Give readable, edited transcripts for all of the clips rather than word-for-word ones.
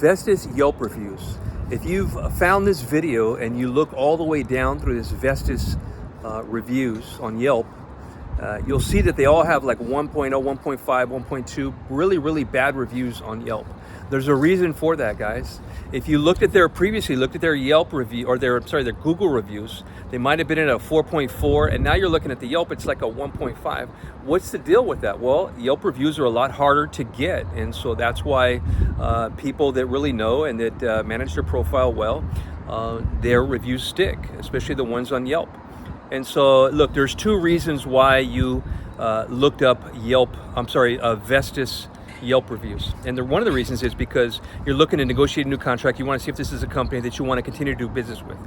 Vestis Yelp reviews. If you've found this video and you look all the way down through this Vestis reviews on Yelp, you'll see that they all have like 1.0, 1.5, 1.2, really bad reviews on Yelp. There's a reason for that, guys. If you looked at their Yelp review, or their Google reviews, they might have been at a 4.4, and now you're looking at the Yelp, it's like a 1.5. What's the deal with that? Well, Yelp reviews are a lot harder to get, and so that's why people that really know and that manage their profile well, their reviews stick, especially the ones on Yelp. And so, look, there's two reasons why you looked up Vestis Yelp reviews. And one of the reasons is because you're looking to negotiate a new contract. You want to see if this is a company that you want to continue to do business with.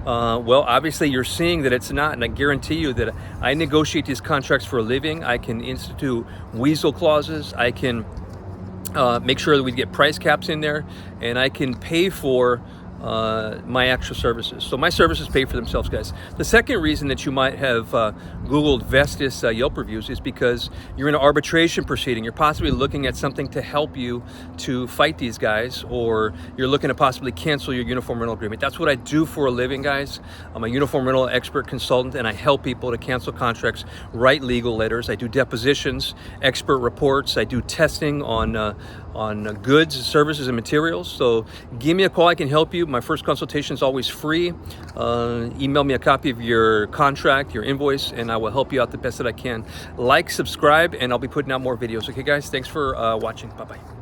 Well, obviously you're seeing that it's not, and I guarantee you that I negotiate these contracts for a living. I can institute weasel clauses. I can make sure that we get price caps in there, and I can pay for my extra services. So my services pay for themselves, guys. The second reason that you might have Googled Vestis Yelp reviews is because you're in an arbitration proceeding. You're possibly looking at something to help you to fight these guys, or you're looking to possibly cancel your uniform rental agreement. That's what I do for a living, guys. I'm a uniform rental expert consultant, and I help people to cancel contracts, write legal letters. I do depositions, expert reports. I do testing on goods, services, and materials. So give me a call. I can help you. My first consultation is always free. Email me a copy of your contract, your invoice, and I will help you out the best that I can. Like, subscribe, and I'll be putting out more videos. Okay, guys? Thanks for watching. Bye-bye.